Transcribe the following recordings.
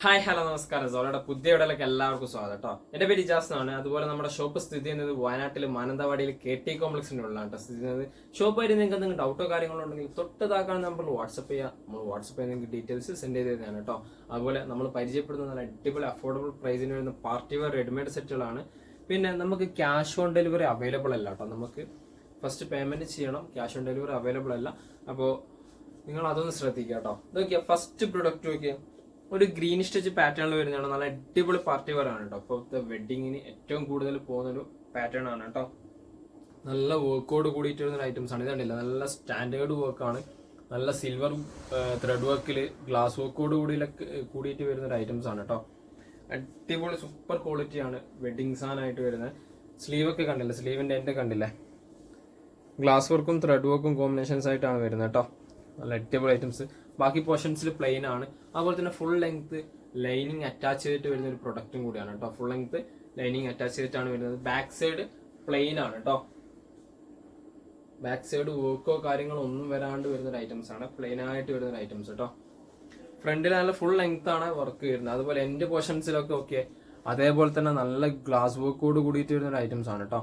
Hi hello നമസ്കാരം. സോളയുടെ പുതിയ വീഡിയോയിലേക്ക് എല്ലാവർക്കും സ്വാഗതം കേട്ടോ. എന്റെ പേര് ഇജാസ് ആണ്. അതുപോലെ നമ്മുടെ ഷോപ്പ് സ്ഥിതി ചെയ്യുന്നത് വയനാട്ടിൽ മാനന്തവാടിയിൽ KT കോംപ്ലക്സിന്റെ ഉള്ളിലാണ് കേട്ടോ സ്ഥിതി ചെയ്യുന്നത്. ഷോപ്പായിട്ട് നിങ്ങൾക്ക് എന്തെങ്കിലും ഡൗട്ടോ കാര്യങ്ങളോ ഉണ്ടെങ്കിൽ തൊട്ട് താക്കാൻ നമ്പറിൽ വാട്സപ്പ് ചെയ്യുക. നമ്മൾ വാട്സപ്പ് ചെയ്യാൻ നിങ്ങൾക്ക് ഡീറ്റെയിൽസ് സെൻഡ് ചെയ്ത് തരുന്നതാണ് കേട്ടോ. അതുപോലെ നമ്മൾ പരിചയപ്പെടുന്ന നല്ല അടിപൊളി അഫോർഡബിൾ പ്രൈസിന് വരുന്ന പാർട്ടി വെയർ റെഡിമെയ്ഡ് സെറ്റുകളാണ്. പിന്നെ നമുക്ക് ക്യാഷ് ഓൺ ഡെലിവറി അവൈലബിൾ അല്ല കേട്ടോ. നമുക്ക് ഫസ്റ്റ് പേയ്മെന്റ് ചെയ്യണം. ക്യാഷ് ഓൺ ഡെലിവറി അവൈലബിൾ അല്ല. അപ്പോൾ നിങ്ങൾ അതൊന്ന് ശ്രദ്ധിക്കുക കേട്ടോ. ഇതൊക്കെയാ ഫസ്റ്റ് പ്രൊഡക്റ്റ് നോക്കിയാൽ ഒരു ഗ്രീൻ സ്റ്റിച്ച് പാറ്റേണിൽ വരുന്നതാണ്. നല്ല അടിപൊളി പാർട്ടി വെയർ ആണ് കേട്ടോ. ഇപ്പോഴത്തെ വെഡിങ്ങിന് ഏറ്റവും കൂടുതൽ പോകുന്ന ഒരു പാറ്റേൺ ആണ് കേട്ടോ. നല്ല വർക്കോട് കൂടിയിട്ട് വരുന്ന ഐറ്റംസ് ആണ്. ഇതുണ്ടല്ല, നല്ല സ്റ്റാൻഡേർഡ് വർക്കാണ്. നല്ല സിൽവർ ത്രെഡ് വർക്കിൽ ഗ്ലാസ് വർക്കോട് കൂടിയിട്ട് വരുന്ന ഒരു ഐറ്റംസ് ആണ് കേട്ടോ. അടിപൊളി സൂപ്പർ ക്വാളിറ്റി ആണ് വെഡിങ് സാധനമായിട്ട് വരുന്നത്. സ്ലീവ് ഒക്കെ കണ്ടില്ല, സ്ലീവിന്റെ എൻഡ് കണ്ടില്ലേ, ഗ്ലാസ് വർക്കും ത്രെഡ് വർക്കും കോമ്പിനേഷൻസ് ആയിട്ടാണ് വരുന്നത് കേട്ടോ. നല്ല അടിപൊളി ഐറ്റംസ്. ബാക്കി പോർഷൻസിൽ പ്ലെയിൻ ആണ്. അതുപോലെ തന്നെ ഫുൾ ലെങ്ത് ലൈനിങ് അറ്റാച്ച് ചെയ്തിട്ട് വരുന്ന ഒരു പ്രൊഡക്റ്റും കൂടിയാണ് കേട്ടോ. ഫുൾ ലെങ്ത് ലൈനിങ് അറ്റാച്ച് ചെയ്തിട്ടാണ് വരുന്നത്. ബാക്ക് സൈഡ് പ്ലെയിൻ ആണ് കേട്ടോ. ബാക്ക് സൈഡ് വർക്കോ കാര്യങ്ങളോ ഒന്നും വരാണ്ട് വരുന്ന ഒരു ഐറ്റംസ് ആണ്. പ്ലെയിൻ ആയിട്ട് വരുന്ന ഒരു ഐറ്റംസ് കേട്ടോ. ഫ്രണ്ടിൽ നല്ല ഫുൾ ലെങ്ത് ആണ് വർക്ക് വരുന്നത്. അതുപോലെ എൻഡ് പോർഷൻസിലൊക്കെ ഓക്കെ. അതേപോലെ തന്നെ നല്ല ഗ്ലാസ് വർക്കോട് കൂടിയിട്ട് വരുന്ന ഒരു ഐറ്റംസ് ആണ് കേട്ടോ.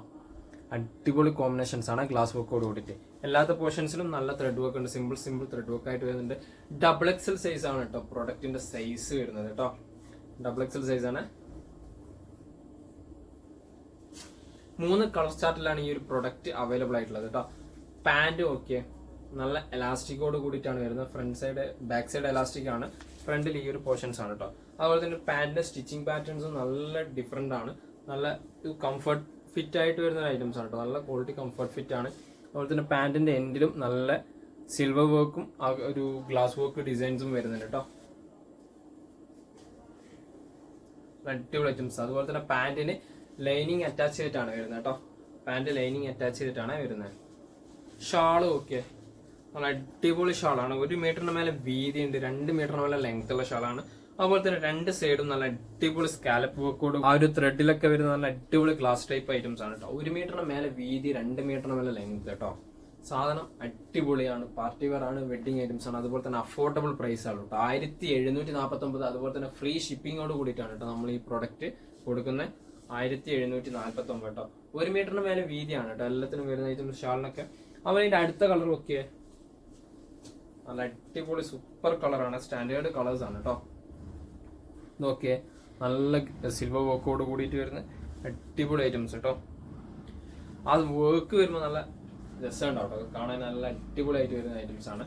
അടിപൊളി കോമ്പിനേഷൻസ് ആണ് ഗ്ലാസ് വർക്കോട് കൂടിയിട്ട്. എല്ലാത്ത പോർഷൻസിലും നല്ല ത്രെഡ് വർക്ക് ഉണ്ട്. സിമ്പിൾ ത്രെഡ് വർക്ക് ആയിട്ട് വരുന്നുണ്ട്. ഡബിൾ എക്സൽ സൈസ് ആണ് കേട്ടോ പ്രൊഡക്റ്റിന്റെ സൈസ് വരുന്നത് കേട്ടോ. ഡബിൾ എക്സൽ സൈസ് ആണ്. 3 കളർ ചാർട്ടിലാണ് ഈ ഒരു പ്രൊഡക്റ്റ് അവൈലബിൾ ആയിട്ടുള്ളത് കേട്ടോ. പാന്റ് ഓക്കെ, നല്ല എലാസ്റ്റിക്കോട് കൂടിയിട്ടാണ് വരുന്നത്. Front side back side elastic ആണ്. ഫ്രണ്ടിൽ ഈ ഒരു പോർഷൻസ് ആണ് കേട്ടോ. അതുപോലെ തന്നെ പാന്റിന്റെ സ്റ്റിച്ചിങ് പാറ്റേൺസും നല്ല ഡിഫറെന്റ് ആണ്. നല്ല കംഫർട്ട് ഫിറ്റ് ആയിട്ട് വരുന്ന ഐറ്റംസ് ആണ് കേട്ടോ. നല്ല ക്വാളിറ്റി കംഫർട്ട് ഫിറ്റ് ആണ്. അതുപോലെ തന്നെ പാന്റിന്റെ എൻഡിലും നല്ല സിൽവർ വർക്കും ഒരു ഗ്ലാസ് വർക്ക് ഡിസൈൻസും വരുന്നുണ്ട് കേട്ടോ. അടിപൊളി ഐറ്റംസ്. അതുപോലെ തന്നെ പാന്റിന് ലൈനിങ് അറ്റാച്ച് ചെയ്തിട്ടാണ് വരുന്നത് കേട്ടോ. പാന്റ് ലൈനിങ് അറ്റാച്ച് ചെയ്തിട്ടാണ് വരുന്നത്. ഷാളും ഓക്കെ, നല്ല അടിപൊളി ഷാളാണ്. 1 മീറ്ററിന് മേലെ വീതി ഉണ്ട്, 2 മീറ്ററിന് മേലെ ലെങ്ത് ഉള്ള ഷാളാണ്. അതുപോലെ തന്നെ 2 സൈഡും നല്ല അടിപൊളി സ്കാലപ്പ് വർക്കോടും ആ ഒരു ത്രെഡിലൊക്കെ വരുന്ന നല്ല അടിപൊളി ഗ്ലാസ് ടൈപ്പ് ഐറ്റംസ് ആണ് കേട്ടോ. 1 മീറ്ററിന് മേലെ വീതി, 2 മീറ്ററിന് മേലെ ലെങ്ത് കേട്ടോ. സാധനം അടിപൊളിയാണ്. പാർട്ടി വെയർ ആണ്, വെഡിങ് ഐറ്റംസ് ആണ്. അതുപോലെ തന്നെ അഫോർഡബിൾ പ്രൈസ് ആണ് കേട്ടോ. 1749. അതുപോലെ തന്നെ ഫ്രീ ഷിപ്പിങ്ങോട് കൂടിയിട്ടാണ് കേട്ടോ നമ്മൾ ഈ പ്രൊഡക്റ്റ് കൊടുക്കുന്നത്. 1749 കേട്ടോ. 1 മീറ്ററിന് മേലെ വീതിയാണ് കേട്ടോ എല്ലാത്തിനും വരുന്ന ഐറ്റംസ്. ഷാളിനൊക്കെ അപ്പോൾ ഇതിന്റെ അടുത്ത കളർ നോക്കിയേ, നല്ല അടിപൊളി സൂപ്പർ കളറാണ്. സ്റ്റാൻഡേർഡ് കളേഴ്സ് ആണ് കേട്ടോ. നോക്കിയേ, നല്ല സിൽവർ വർക്കോട് കൂടിയിട്ട് വരുന്ന അടിപൊളി ഐറ്റംസ് കേട്ടോ. ആ വർക്ക് വരുമ്പോൾ നല്ല രസമുണ്ടാവും കേട്ടോ. കാണാൻ നല്ല അടിപൊളിയായിട്ട് വരുന്ന ഐറ്റംസ് ആണ്.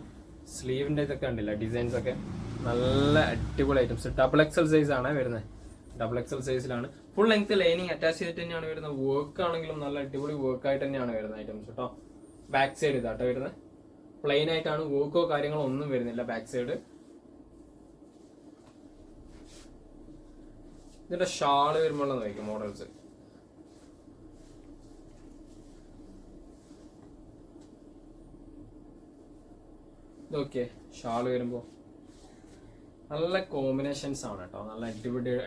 സ്ലീവിന്റെ ഇതൊക്കെ ഉണ്ടല്ല, ഡിസൈൻസ് ഒക്കെ നല്ല അടിപൊളി ഐറ്റംസ്. ഡബിൾ എക്സൽ സൈസ് ആണ് വരുന്നത്. ഡബിൾ എക്സൽ സൈസിലാണ്. ഫുൾ ലെങ്ത് ലൈനിങ് അറ്റാച്ച് ചെയ്തിട്ട് തന്നെയാണ് വരുന്നത്. വർക്ക് ആണെങ്കിലും നല്ല അടിപൊളി വർക്ക് ആയിട്ട് തന്നെയാണ് വരുന്നത് ഐറ്റംസ് കേട്ടോ. ബാക്ക് സൈഡ് ഇതാട്ടോ വരുന്നത്. പ്ലെയിൻ ആയിട്ടാണ്, വർക്കോ കാര്യങ്ങളോ ഒന്നും വരുന്നില്ല ബാക്ക് സൈഡ്. ഇതിന്റെ ഷാള് വരുമ്പോൾ നോക്കും മോഡൽസ്. ഇതൊക്കെ ഷാള് വരുമ്പോ നല്ല കോമ്പിനേഷൻസ് ആണ് കേട്ടോ. നല്ല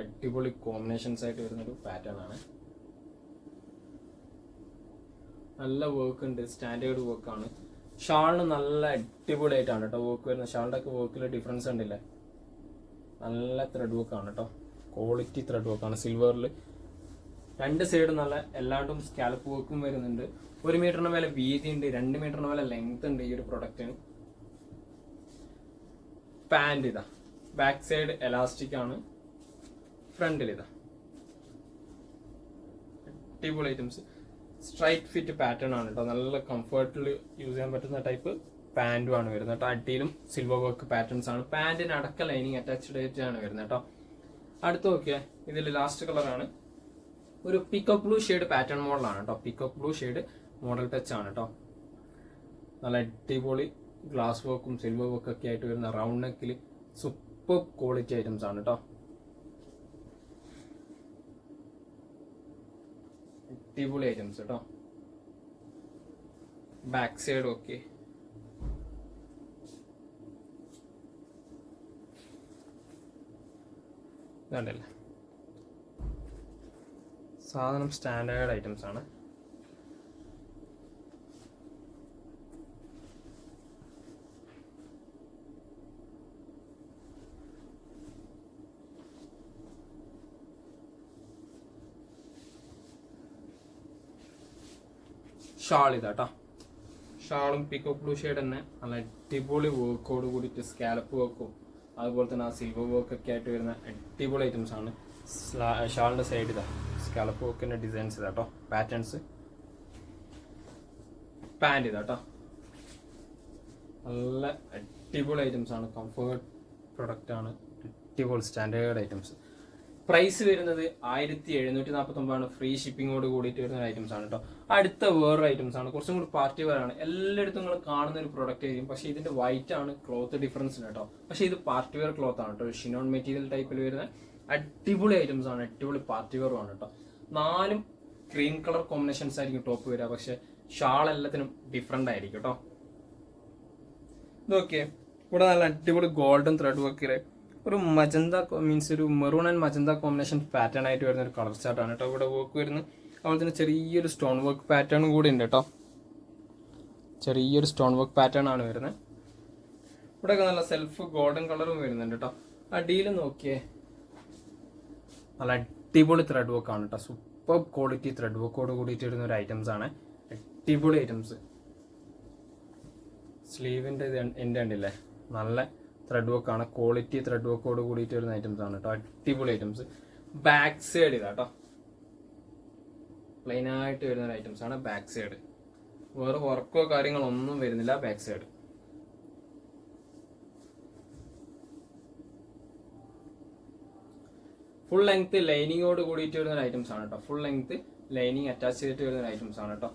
അടിപൊളി കോമ്പിനേഷൻസ് ആയിട്ട് വരുന്നൊരു പാറ്റേൺ ആണ്. നല്ല വർക്ക് ഉണ്ട്, സ്റ്റാൻഡേർഡ് വർക്കാണ്. ഷാളിന് നല്ല അടിപൊളിയായിട്ടാണ് കേട്ടോ വർക്ക് വരുന്നത്. ഷാളിന്റെ ഒക്കെ വർക്കിൽ ഡിഫറൻസ് ഉണ്ടല്ലേ. നല്ല ത്രെഡ് വർക്കാണ് കേട്ടോ. ക്വാളിറ്റി ത്രെഡ് വർക്കാണ്. സിൽവറിൽ 2 സൈഡും നല്ല എല്ലാണ്ടും സ്കാലപ്പ് വർക്കും വരുന്നുണ്ട്. 1 മീറ്ററിന് മേലെ വീതി ഉണ്ട്, 2 മീറ്ററിന് മേലെ ലെങ്ത് ഉണ്ട് ഈ ഒരു പ്രൊഡക്റ്റിന്. പാന്റ് ഇതാ, ബാക്ക് സൈഡ് എലാസ്റ്റിക് ആണ്. ഫ്രണ്ടിൽ ഇതാ അടിപൊളി ഐറ്റംസ്. സ്ട്രൈറ്റ് ഫിറ്റ് പാറ്റേൺ ആണ് കേട്ടോ. നല്ല കംഫർട്ടിൽ യൂസ് ചെയ്യാൻ പറ്റുന്ന ടൈപ്പ് പാന്റും ആണ് വരുന്നത് കേട്ടോ. അടിയിലും സിൽവർ വർക്ക് പാറ്റേൺസ് ആണ്. പാന്റിന് അടക്ക ലൈനിങ് അറ്റാച്ച്ഡ് ആയിട്ടാണ് വരുന്നത് കേട്ടോ. അടുത്ത് നോക്കിയാ, ഇതിൽ ലാസ്റ്റ് കളറാണ്. ഒരു പീകോക്ക് ബ്ലൂ ഷെയ്ഡ് പാറ്റേൺ മോഡലാണ് കേട്ടോ. Peacock blue shade model touch ആണ് കേട്ടോ. നല്ല അടിപൊളി ഗ്ലാസ് വർക്കും സിൽവർ വർക്കും ഒക്കെ ആയിട്ട് വരുന്ന റൗണ്ട് നെക്കിൽ സൂപ്പർ ക്വാളിറ്റി ഐറ്റംസ് ആണ് കേട്ടോ. അടിപൊളി ഐറ്റംസ് കേട്ടോ. Back side okay. ഇതല്ലേ സാധനം, സ്റ്റാൻഡേർഡ് ഐറ്റംസ് ആണ്. ഷാൾ ഇതാട്ടോ. ഷാളും പീക്കോക്ക് ബ്ലൂ ഷെയ്ഡ് തന്നെ നല്ല അടിപൊളി വർക്കോട് കൂടിയിട്ട് സ്കാലപ്പ് വർക്കും അതുപോലെ തന്നെ ആ സിൽവർ വർക്ക് ഒക്കെ ആയിട്ട് വരുന്ന അടിപൊളി ഐറ്റംസ് ആണ്. ഷാളിന്റെ സൈഡ് ഇതാ സ്കാലപ്പ് വർക്കിന്റെ ഡിസൈൻസ് ഇതാട്ടോ, പാറ്റേൺസ്. പാൻറ് ഇതാട്ടോ, നല്ല അടിപൊളി ഐറ്റംസ് ആണ്. കംഫർട്ട് പ്രൊഡക്റ്റ് ആണ്, അടിപൊളി സ്റ്റാൻഡേർഡ് ഐറ്റംസ്. പ്രൈസ് വരുന്നത് 1749 ഫ്രീ ഷിപ്പിങ്ങോട് കൂടിയിട്ട് വരുന്ന ഐറ്റംസ് ആണ് കേട്ടോ. അടുത്ത വേറൊരു ഐറ്റംസ് ആണ്, കുറച്ചും കൂടി പാർട്ടി വെയർ ആണ്. എല്ലായിടത്തും നിങ്ങൾ കാണുന്ന ഒരു പ്രൊഡക്റ്റ് ആയിരിക്കും, പക്ഷേ ഇതിന്റെ വൈറ്റ് ആണ്, ക്ലോത്ത് ഡിഫറൻസ് ഉണ്ട് കേട്ടോ. പക്ഷേ ഇത് പാർട്ടി വെയർ ക്ലോത്ത് ആണ് കേട്ടോ, ഷിനോൺ മെറ്റീരിയൽ ടൈപ്പിൽ വരുന്ന അടിപൊളി ഐറ്റംസ് ആണ്, അടിപൊളി പാർട്ടി വെയറും ആണ് കേട്ടോ. 4 ക്രീം കളർ കോമ്പിനേഷൻസ് ആയിരിക്കും ടോപ്പ് വരിക, പക്ഷെ ഷാൾ എല്ലാത്തിനും ഡിഫറെന്റ് ആയിരിക്കും കേട്ടോ. ഇതൊക്കെ ഇവിടെ നല്ല അടിപൊളി ഗോൾഡൻ ത്രെഡ് വർക്കിലെ ഒരു മജന്ത മീൻസ് ഒരു maroon and magenta combination pattern ആയിട്ട് വരുന്ന ഒരു കളർ ചാർട്ടാണ് കേട്ടോ ഇവിടെ വർക്ക് വരുന്നത്. അതുപോലെ തന്നെ ചെറിയൊരു സ്റ്റോൺ വർക്ക് പാറ്റേൺ കൂടി ഉണ്ട് കേട്ടോ, ചെറിയൊരു സ്റ്റോൺ വർക്ക് പാറ്റേൺ ആണ് വരുന്നത്. ഇവിടെയൊക്കെ നല്ല സെൽഫ് ഗോൾഡൻ കളറും വരുന്നുണ്ട് കേട്ടോ. അടിയിൽ നോക്കിയേ നല്ല അടിപൊളി ത്രെഡ് വർക്ക് ആണ് കേട്ടോ, സൂപ്പർ ക്വാളിറ്റി ത്രെഡ് വർക്കോട് കൂടിയിട്ട് വരുന്ന ഒരു ഐറ്റംസ് ആണ്, അടിപൊളി ഐറ്റംസ്. സ്ലീവിന്റെ എൻ്റെ ഉണ്ടല്ലേ നല്ല ത്രെഡ് വർക്ക് ആണ്, ക്വാളിറ്റി ത്രെഡ് വർക്കോട് കൂടിയിട്ട് വരുന്ന ഐറ്റംസ് ആണ് കേട്ടോ, അടിപൊളി ഐറ്റംസ്. ബാക്ക് സൈഡ് ഇതാട്ടോ, പ്ലെയിൻ ആയിട്ട് വരുന്ന ഒരു ഐറ്റംസ് ആണ് ബാക്ക് സൈഡ്, വേറെ വർക്കോ കാര്യങ്ങളോ ഒന്നും വരുന്നില്ല ബാക്ക് സൈഡ്. ഫുൾ ലെങ്ത് ലൈനിങ്ങോട് കൂടിയിട്ട് വരുന്ന ഐറ്റംസ് ആണ് കേട്ടോ, ഫുൾ ലെങ്ത് ലൈനിങ് അറ്റാച്ച് ചെയ്തിട്ട് വരുന്ന ഐറ്റംസ് ആണ് കേട്ടോ.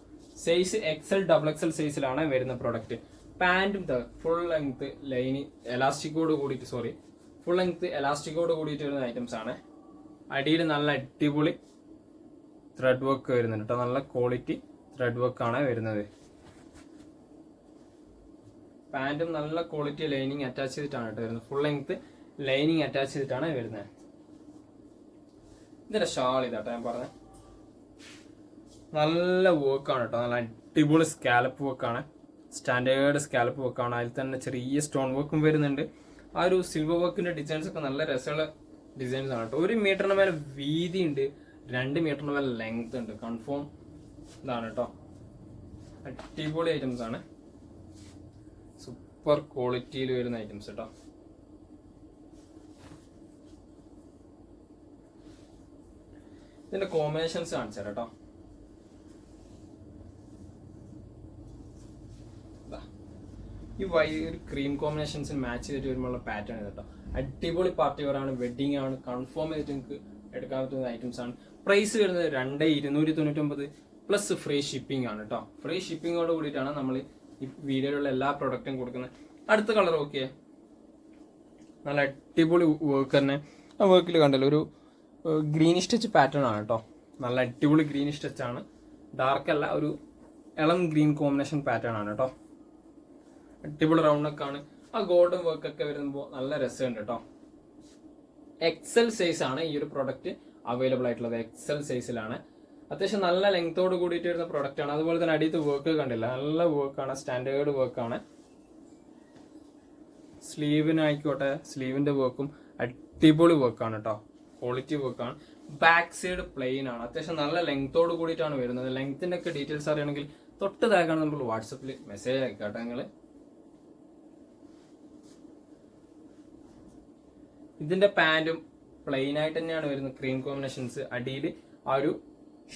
സൈസ് XL XXL സൈസിലാണ് വരുന്ന പ്രൊഡക്റ്റ്. പാന്റും ഫുൾ ലെങ്ത് ലൈനിങ് എലാസ്റ്റിക്കോട് കൂടിയിട്ട് ഫുൾ ലെങ്ത് എലാസ്റ്റിക്കോട് കൂടിയിട്ട് വരുന്ന ഐറ്റംസ് ആണ്. അടിയിൽ നല്ല അടിപൊളി ത്രെഡ് വർക്ക് വരുന്നുണ്ട് കേട്ടോ, നല്ല ക്വാളിറ്റി ത്രെഡ് വർക്ക് ആണ് വരുന്നത്. പാന്റും നല്ല ക്വാളിറ്റി ലൈനിങ് അറ്റാച്ച് ചെയ്തിട്ടാണ് കേട്ടോ വരുന്നത്, ഫുൾ ലെങ്ത് ലൈനിങ് അറ്റാച്ച് ചെയ്തിട്ടാണ് വരുന്നത്. ഇതിന്റെ ഷാൾ ഇതാട്ടോ ഞാൻ പറഞ്ഞത്, നല്ല വർക്കാണ് കേട്ടോ, നല്ല അടിപൊളി സ്കാലപ്പ് വർക്കാണ്, സ്റ്റാൻഡേർഡ് സ്കാലപ്പ് വർക്കാണ്. അതിൽ തന്നെ ചെറിയ സ്റ്റോൺ വർക്കും വരുന്നുണ്ട്. ആ ഒരു സിൽവർ വർക്കിന്റെ ഡിസൈൻസ് ഒക്കെ നല്ല രസമുള്ള ഡിസൈൻസ് ആണ് കേട്ടോ. 1 മീറ്ററിന് മേലെ വീതി ഉണ്ട്, 2 മീറ്ററിന് മേലെ ലെങ്ത് ഉണ്ട്, കൺഫേം ഇതാണ് കേട്ടോ. അടിപൊളി ഐറ്റംസ് ആണ്, സൂപ്പർ ക്വാളിറ്റിയിൽ വരുന്ന ഐറ്റംസ് കേട്ടോ. ഇതിന്റെ കോമ്പിനേഷൻസ് കാണിച്ചു തരാം കേട്ടോ. ഈ ഒരു ക്രീം കോമ്പിനേഷൻസിന് മാച്ച് ചെയ്തിട്ട് വരുമ്പോൾ പാറ്റേൺ കേട്ടോ, അടിപൊളി പാർട്ടി വെയർ ആണ്, വെഡിങ് ആണ്, കൺഫേം ചെയ്തിട്ട് നിങ്ങൾക്ക് എടുക്കാൻ പറ്റുന്ന ഐറ്റംസ് ആണ്. പ്രൈസ് വരുന്നത് 2299 പ്ലസ് ഫ്രീ ഷിപ്പിംഗ് ആണ് കേട്ടോ. ഫ്രീ ഷിപ്പിങ്ങോട് കൂടിയിട്ടാണ് നമ്മൾ ഈ വീഡിയോയിലുള്ള എല്ലാ പ്രൊഡക്റ്റും കൊടുക്കുന്നത്. അടുത്ത കളർ ഓക്കെ, നല്ല അടിപൊളി വർക്ക് തന്നെ. ആ വർക്കിൽ കണ്ടല്ലോ ഒരു ഗ്രീനിഷ് ടച്ച് പാറ്റേൺ ആണ് കേട്ടോ, നല്ല അടിപൊളി ഗ്രീനിഷ് ടച്ച് ആണ്, ഡാർക്ക് അല്ല, ഒരു ഇളം ഗ്രീൻ കോമ്പിനേഷൻ പാറ്റേൺ ആണ് കേട്ടോ. അടിപൊളി റൗണ്ട് നെക്ക് ആണ്, ആ ഗോൾഡൻ വർക്ക് ഒക്കെ വരുമ്പോൾ നല്ല രസമുണ്ട് കേട്ടോ. XL സൈസ് ആണ് ഈ ഒരു പ്രൊഡക്റ്റ് അവൈലബിൾ ആയിട്ടുള്ളത്, XL സൈസിലാണ്. അത്യാവശ്യം നല്ല ലെങ്തോട് കൂടിയിട്ട് വരുന്ന പ്രൊഡക്റ്റ് ആണ്. അതുപോലെ തന്നെ അടിയത്ത് വർക്ക് കണ്ടില്ല, നല്ല വർക്കാണ്, സ്റ്റാൻഡേർഡ് വർക്കാണ്. സ്ലീവിനായിക്കോട്ടെ, സ്ലീവിന്റെ വർക്കും അടിപൊളി വർക്കാണ് കേട്ടോ, ക്വാളിറ്റി വർക്കാണ്. ബാക്ക് സൈഡ് പ്ലെയിൻ ആണ്, അത്യാവശ്യം നല്ല ലെങ്തോട് കൂടിയിട്ടാണ് വരുന്നത്. ലെങ്ത്തിന്റെ ഒക്കെ ഡീറ്റെയിൽസ് അറിയണമെങ്കിൽ തൊട്ട് താഴെയാണ് നമ്മൾ വാട്സപ്പിൽ മെസ്സേജ് അയക്കാട്ടെ നിങ്ങൾ. ഇതിന്റെ പാന്റും പ്ലെയിൻ ആയിട്ട് തന്നെയാണ് വരുന്നത്, ക്രീം കോമ്പിനേഷൻസ്. അടിയിൽ ആ ഒരു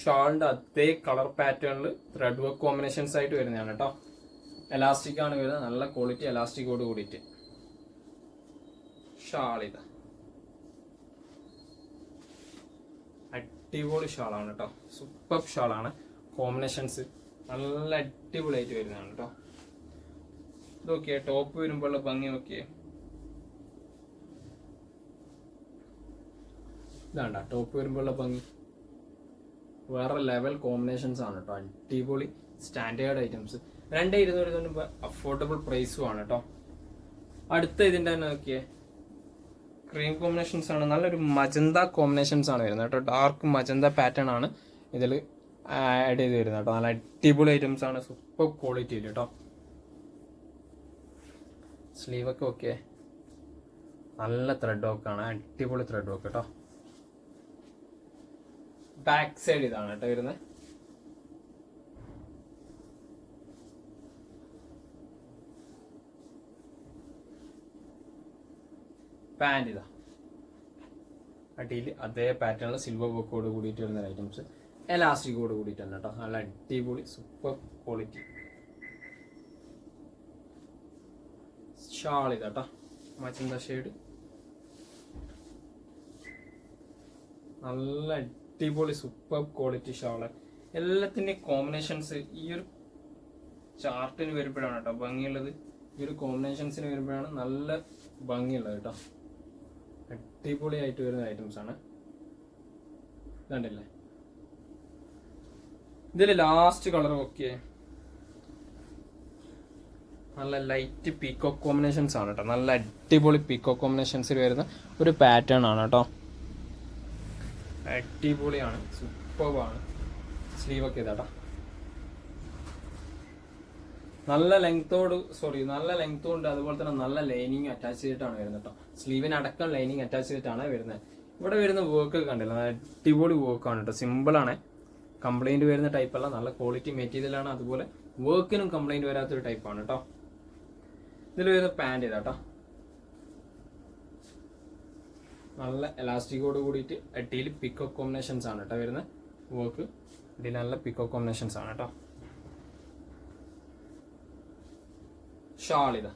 ഷാളിന്റെ അതേ കളർ പാറ്റേണിൽ ത്രെഡ് വർക്ക് കോമ്പിനേഷൻസ് ആയിട്ട് വരുന്നതാണ് കേട്ടോ. എലാസ്റ്റിക് ആണ് വരുന്നത്, നല്ല ക്വാളിറ്റി എലാസ്റ്റിക്കോട് കൂടിയിട്ട്. ഷാളിത അടിപൊളി ഷാളാണ് കേട്ടോ, സൂപ്പർ ഷാളാണ്. കോമ്പിനേഷൻസ് നല്ല അടിപൊളിയായിട്ട് വരുന്നതാണ് കേട്ടോ. ഇതൊക്കെ ടോപ്പ് വരുമ്പോഴുള്ള ഭംഗി നോക്കിയേ, ഇതാണ്ട ടോപ്പ് വരുമ്പോഴുള്ള ഭംഗി, വേറെ ലെവൽ കോമ്പിനേഷൻസ് ആണ് കേട്ടോ, അടിപൊളി സ്റ്റാൻഡേർഡ് ഐറ്റംസ്. 2299 അഫോർഡബിൾ പ്രൈസും ആണ് കേട്ടോ. അടുത്ത ഇതിന്റെ തന്നെ നോക്കിയേ, ക്രീം കോമ്പിനേഷൻസ് ആണ്, നല്ലൊരു മജന്ത കോമ്പിനേഷൻസ് ആണ് വരുന്നത് കേട്ടോ, ഡാർക്ക് മജന്ത പാറ്റേൺ ആണ് ഇതിൽ ആഡ് ചെയ്ത് വരുന്നത് കേട്ടോ. നല്ല അടിപൊളി ഐറ്റംസ് ആണ്, സൂപ്പർ ക്വാളിറ്റിയിൽ കേട്ടോ. സ്ലീവൊക്കെ ഓക്കെ, നല്ല ത്രെഡ് വർക്കാണ്, അടിപൊളി ത്രെഡ് വർക്ക് കേട്ടോ. ബാക്ക് സൈഡ് ഇതാണ് കേട്ടോ വരുന്നത്, പാൻറ് ഇതാ അടിയിൽ അതേ പാറ്റേണിൽ സിൽവർ വർക്കോട് കൂടിയിട്ട് വരുന്ന ഐറ്റംസ്, എലാസ്റ്റിക്കോട് കൂടിയിട്ട് തന്നെ കേട്ടോ. നല്ല അടിപൊളി സൂപ്പർ ക്വാളിറ്റി ഷാൾ ഇതാ കേട്ടോ, മച്ചന്ത ഷെയ്ഡ്. നല്ല അടിപൊളി സൂപ്പർ ക്വാളിറ്റി ഷാള്. എല്ലാത്തിൻ്റെയും കോമ്പിനേഷൻസ് ഈ ഒരു ചാർട്ടിന് വരുമ്പോഴാണ് കേട്ടോ ഭംഗിയുള്ളത്. ഈ ഒരു കോമ്പിനേഷൻസിന് വരുമ്പോഴാണ് നല്ല ഭംഗിയുള്ളത് കേട്ടോ. അടിപൊളിയായിട്ട് വരുന്ന ഐറ്റംസ് ആണ്. ഇതുണ്ടല്ലേ, ഇതിൽ ലാസ്റ്റ് കളർ ഓക്കെ, നല്ല ലൈറ്റ് പീക്കോ കോമ്പിനേഷൻസ് ആണ് കേട്ടോ. നല്ല അടിപൊളി പീക്കോ കോമ്പിനേഷൻസിൽ വരുന്ന ഒരു പാറ്റേൺ ആണ് കേട്ടോ. അടിപൊളിയാണ്, സൂപ്പർബാണ്. സ്ലീവൊക്കെ ഇതാട്ടോ, നല്ല ലെങ്ത്തോണ്ട് അതുപോലെ തന്നെ നല്ല ലൈനിങ് അറ്റാച്ച് ചെയ്തിട്ടാണ് വരുന്നത് കേട്ടോ. സ്ലീവിനടക്കം ലൈനിങ് അറ്റാച്ച് ചെയ്തിട്ടാണ് വരുന്നത്. ഇവിടെ വരുന്ന വർക്ക് കണ്ടില്ല, നല്ല അടിപൊളി വർക്കാണ് കേട്ടോ. സിമ്പിളാണ്, കംപ്ലൈന്റ് വരുന്ന ടൈപ്പല്ല, നല്ല ക്വാളിറ്റി മെറ്റീരിയലാണ്. അതുപോലെ വർക്കിനും കംപ്ലൈന്റ് വരാത്തൊരു ടൈപ്പാണ് കേട്ടോ. ഇതിൽ വരുന്ന പാൻറ് ഇതാട്ടോ, നല്ല എലാസ്റ്റിക്കോട് കൂടിയിട്ട് അടിയിൽ പിക്കോ കോമ്പിനേഷൻസ് ആണ് കേട്ടോ വരുന്ന വർക്ക്. ഇതിൽ നല്ല പിക്കോ കോമ്പിനേഷൻസ് ആണ് കേട്ടോ. ഷാൾ ഇതാ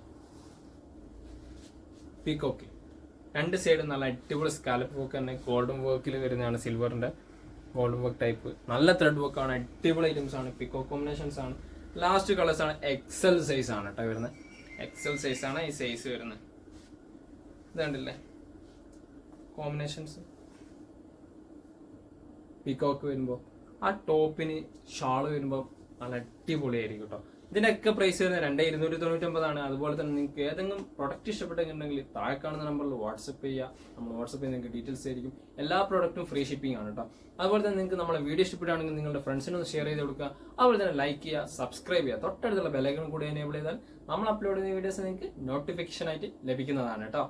പീക്കോക്ക്, രണ്ട് സൈഡും നല്ല അടിപൊളി സ്കാലപ്പ് വർക്ക് തന്നെ. ഗോൾഡൻ വർക്കിൽ വരുന്നതാണ്, സിൽവറിന്റെ ഗോൾഡൻ വർക്ക് ടൈപ്പ്. നല്ല ത്രെഡ് വർക്ക് ആണ്, അടിപൊളി ഐറ്റംസ് ആണ്, പിക്കോ കോമ്പിനേഷൻസ് ആണ്. ലാസ്റ്റ് കളേഴ്സ് ആണ്, എക്സൽ സൈസ് ആണ് കേട്ടോ വരുന്നത്. എക്സൽ സൈസ് ആണ് ഈ സൈസ് വരുന്നത്. ഇത് കണ്ടില്ലേ കോമ്പിനേഷൻസ്. പീക്കോക്ക് വരുമ്പോൾ ആ ടോപ്പിന് ഷാള് വരുമ്പോൾ നല്ല അടിപൊളിയായിരിക്കും കേട്ടോ. ഇതിനൊക്കെ പ്രൈസ് വരുന്നത് 2299 അതുപോലെ തന്നെ നിങ്ങൾക്ക് ഏതെങ്കിലും പ്രൊഡക്റ്റ് ഇഷ്ടപ്പെട്ടെന്നുണ്ടെങ്കിൽ താഴെ കാണുന്ന നമ്പറിൽ വാട്സപ്പ് ചെയ്യുക. നമ്മൾ വാട്സപ്പ് ചെയ്ത് നിങ്ങൾക്ക് ഡീറ്റെയിൽസ് ആയിരിക്കും. എല്ലാ പ്രോഡക്റ്റും ഫ്രീ ഷിപ്പിംഗ് ആണ് കേട്ടോ. അതുപോലെ തന്നെ നിങ്ങൾക്ക് നമ്മളെ വീഡിയോ ഇഷ്ടപ്പെടുകയാണെങ്കിൽ നിങ്ങളുടെ ഫ്രണ്ട്സിനൊന്ന് ഷെയർ ചെയ്ത് കൊടുക്കുക. അതുപോലെ തന്നെ ലൈക്ക് ചെയ്യുക, സബ്സ്ക്രൈബ് ചെയ്യുക. തൊട്ടടുത്തുള്ള ബെലൈക്കൺ കൂടി എനേബിൾ ചെയ്താൽ നമ്മൾ അപ്ലോഡ് ചെയ്യുന്ന വീഡിയോസ് നിങ്ങൾക്ക് നോട്ടിഫിക്കേഷൻ ആയിട്ട് ലഭിക്കുന്നതാണ് കേട്ടോ.